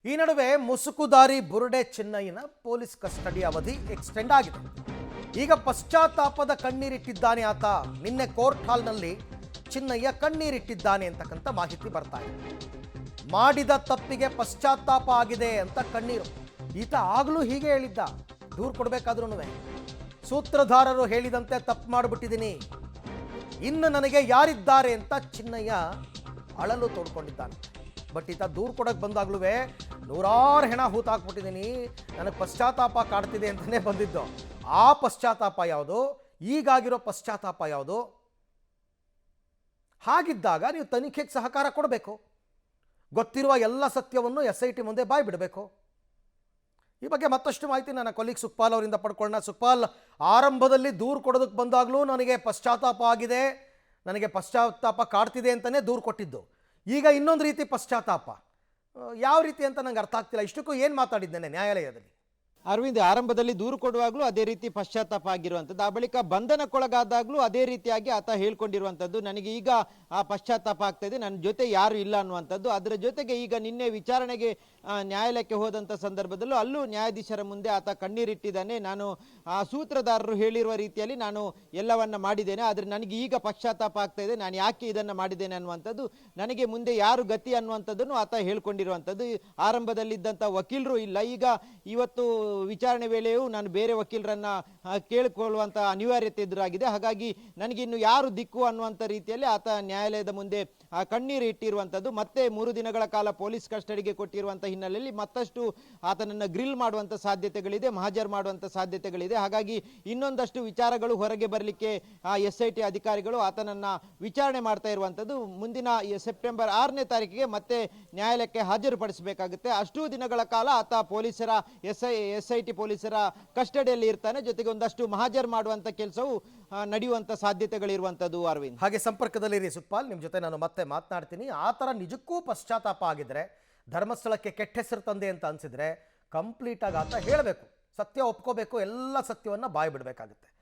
ಈ ನಡುವೆ ಮುಸುಕುದಾರಿ ಬುರುಡೆ ಚಿನ್ನಯ್ಯನ police custody ಅವಧಿ ಎಕ್ಸ್ಟೆಂಡ್ ಆಗಿದೆ. ಈಗ ಪಶ್ಚಾತ್ತಾಪದ ಕಣ್ಣೀರಿಟ್ಟಿದ್ದಾನೆ ಆತ. ನಿನ್ನೆ ಕೋರ್ಟ್ ಹಾಲ್ನಲ್ಲಿ ಚಿನ್ನಯ್ಯ ಕಣ್ಣೀರಿಟ್ಟಿದ್ದಾನೆ ಅಂತಕ್ಕಂಥ ಮಾಹಿತಿ ಬರ್ತಾ ಇದೆ. ಮಾಡಿದ ತಪ್ಪಿಗೆ ಪಶ್ಚಾತ್ತಾಪ ಆಗಿದೆ ಅಂತ ಕಣ್ಣೀರು. ಈತ ಆಗಲೂ ಹೀಗೆ ಹೇಳಿದ್ದ, ದೂರು ಕೊಡಬೇಕಾದ್ರೂ ಸೂತ್ರಧಾರರು ಹೇಳಿದಂತೆ ತಪ್ಪು ಮಾಡಿಬಿಟ್ಟಿದ್ದೀನಿ, ಇನ್ನು ನನಗೆ ಯಾರಿದ್ದಾರೆ ಅಂತ ಚಿನ್ನಯ್ಯ ಅಳಲು ತೋಡ್ಕೊಂಡಿದ್ದಾನೆ. ಬಟ್ ಈತ ದೂರು ಕೊಡೋಕೆ ಬಂದಾಗ್ಲೂ ನೂರಾರು ಹೆಣ ಹೂತಾಕ್ಬಿಟ್ಟಿದ್ದೀನಿ, ನನಗೆ ಪಶ್ಚಾತ್ತಾಪ ಕಾಡ್ತಿದೆ ಅಂತಲೇ ಬಂದಿದ್ದು. ಆ ಪಶ್ಚಾತ್ತಾಪ ಯಾವುದು, ಈಗಾಗಿರೋ ಪಶ್ಚಾತ್ತಾಪ ಯಾವುದು? ಹಾಗಿದ್ದಾಗ ನೀವು ತನಿಖೆಗೆ ಸಹಕಾರ ಕೊಡಬೇಕು. ಗೊತ್ತಿರುವ ಎಲ್ಲ ಸತ್ಯವನ್ನು SIT ಮುಂದೆ ಬಾಯಿ ಬಿಡಬೇಕು. ಈ ಬಗ್ಗೆ ಮತ್ತಷ್ಟು ಮಾಹಿತಿ ನನ್ನ ಕೊಲೀಗ್ ಸುಖಪಾಲ್ ಅವರಿಂದ ಪಡ್ಕೊಳ್ಳೋಣ. ಸುಖಪಾಲ್, ಆರಂಭದಲ್ಲಿ ದೂರು ಕೊಡೋದಕ್ಕೆ ಬಂದಾಗಲೂ ನನಗೆ ಪಶ್ಚಾತ್ತಾಪ ಆಗಿದೆ, ನನಗೆ ಪಶ್ಚಾತ್ತಾಪ ಕಾಡ್ತಿದೆ ಅಂತಲೇ ದೂರು ಕೊಟ್ಟಿದ್ದು. ಈಗ ಇನ್ನೊಂದು ರೀತಿ ಪಶ್ಚಾತ್ತಾಪ, ಯಾವ ರೀತಿ ಅಂತ ನಂಗೆ ಅರ್ಥ ಆಗ್ತಿಲ್ಲ. ಇಷ್ಟಕ್ಕೂ ಏನು ಮಾತಾಡಿದ್ದೇನೆ ನ್ಯಾಯಾಲಯದಲ್ಲಿ? ಅರವಿಂದ್, ಆರಂಭದಲ್ಲಿ ದೂರು ಕೊಡುವಾಗಲೂ ಅದೇ ರೀತಿ ಪಶ್ಚಾತ್ತಾಪ ಆಗಿರುವಂಥದ್ದು, ಆ ಬಳಿಕ ಬಂಧನಕ್ಕೊಳಗಾದಾಗಲೂ ಅದೇ ರೀತಿಯಾಗಿ ಆತ ಹೇಳ್ಕೊಂಡಿರುವಂಥದ್ದು, ನನಗೆ ಈಗ ಆ ಪಶ್ಚಾತ್ತಾಪ ಆಗ್ತಾ ಇದೆ, ನನ್ನ ಜೊತೆ ಯಾರು ಇಲ್ಲ ಅನ್ನುವಂಥದ್ದು. ಅದರ ಜೊತೆಗೆ ಈಗ ನಿನ್ನೆ ವಿಚಾರಣೆಗೆ ನ್ಯಾಯಾಲಯಕ್ಕೆ ಹೋದಂಥ ಸಂದರ್ಭದಲ್ಲೂ ಅಲ್ಲೂ ನ್ಯಾಯಾಧೀಶರ ಮುಂದೆ ಆತ ಕಣ್ಣೀರಿಟ್ಟಿದ್ದಾನೆ. ನಾನು ಆ ಸೂತ್ರಧಾರರು ಹೇಳಿರುವ ರೀತಿಯಲ್ಲಿ ನಾನು ಎಲ್ಲವನ್ನ ಮಾಡಿದ್ದೇನೆ, ಆದರೆ ನನಗೆ ಈಗ ಪಶ್ಚಾತ್ತಾಪ ಆಗ್ತಾ ಇದೆ, ನಾನು ಯಾಕೆ ಇದನ್ನು ಮಾಡಿದ್ದೇನೆ ಅನ್ನುವಂಥದ್ದು, ನನಗೆ ಮುಂದೆ ಯಾರು ಗತಿ ಅನ್ನುವಂಥದ್ದನ್ನು ಆತ ಹೇಳ್ಕೊಂಡಿರುವಂಥದ್ದು. ಆರಂಭದಲ್ಲಿದ್ದಂಥ ವಕೀಲರು ಇಲ್ಲ, ಈಗ ಇವತ್ತು ವಿಚಾರಣೆ ವೇಳೆಯೂ ನಾನು ಬೇರೆ ವಕೀಲರನ್ನ ಕೇಳಿಕೊಳ್ಳುವಂಥ ಅನಿವಾರ್ಯತೆ ಎದುರಾಗಿದೆ. ಹಾಗಾಗಿ ನನಗಿನ್ನು ಯಾರು ದಿಕ್ಕು ಅನ್ನುವಂಥ ರೀತಿಯಲ್ಲಿ ಆತ ನ್ಯಾಯಾಲಯದ ಮುಂದೆ ಕಣ್ಣೀರು ಇಟ್ಟಿರುವಂಥದ್ದು. ಮತ್ತೆ 3 ದಿನಗಳ ಕಾಲ ಪೊಲೀಸ್ ಕಸ್ಟಡಿಗೆ ಕೊಟ್ಟಿರುವಂಥ ಹಿನ್ನೆಲೆಯಲ್ಲಿ ಮತ್ತಷ್ಟು ಆತನನ್ನು ಗ್ರಿಲ್ ಮಾಡುವಂಥ ಸಾಧ್ಯತೆಗಳಿದೆ, ಮಹಾಜರ್ ಮಾಡುವಂಥ ಸಾಧ್ಯತೆಗಳಿದೆ. ಹಾಗಾಗಿ ಇನ್ನೊಂದಷ್ಟು ವಿಚಾರಗಳು ಹೊರಗೆ ಬರಲಿಕ್ಕೆ SIT ಅಧಿಕಾರಿಗಳು ಆತನನ್ನು ವಿಚಾರಣೆ ಮಾಡ್ತಾ ಇರುವಂಥದ್ದು. ಮುಂದಿನ ಸೆಪ್ಟೆಂಬರ್ 6ನೇ ತಾರೀಕಿಗೆ ಮತ್ತೆ ನ್ಯಾಯಾಲಯಕ್ಕೆ ಹಾಜರುಪಡಿಸಬೇಕಾಗುತ್ತೆ. ಅಷ್ಟೂ ದಿನಗಳ ಕಾಲ ಆತ ಪೊಲೀಸರ SIT ಪೊಲೀಸರ ಕಸ್ಟಡಿಯಲ್ಲಿ ಇರ್ತಾನೆ. ಜೊತೆಗೆ ಒಂದಷ್ಟು ಮಹಾಜರ್ ಮಾಡುವಂಥ ಕೆಲಸವು ನಡೆಯುವಂಥ ಸಾಧ್ಯತೆಗಳಿರುವಂಥದ್ದು. ಅರವಿಂದ್, ಹಾಗೆ ಸಂಪರ್ಕದಲ್ಲಿರಿ ಸುಖಪಾಲ್, ನಿಮ್ಮ ಜೊತೆ ನಾನು ಮತ್ತೆ ಮಾತನಾಡ್ತೀನಿ. ಆ ಥರ ನಿಜಕ್ಕೂ ಪಶ್ಚಾತ್ತಾಪ ಆಗಿದ್ರೆ, ಧರ್ಮಸ್ಥಳಕ್ಕೆ ಕೆಟ್ಟ ಹೆಸರು ತಂದೆ ಅಂತ ಅನಿಸಿದ್ರೆ ಕಂಪ್ಲೀಟಾಗಿ ಆತ ಹೇಳಬೇಕು, ಸತ್ಯ ಒಪ್ಕೋಬೇಕು, ಎಲ್ಲ ಸತ್ಯವನ್ನು ಬಾಯಿ ಬಿಡಬೇಕಾಗುತ್ತೆ.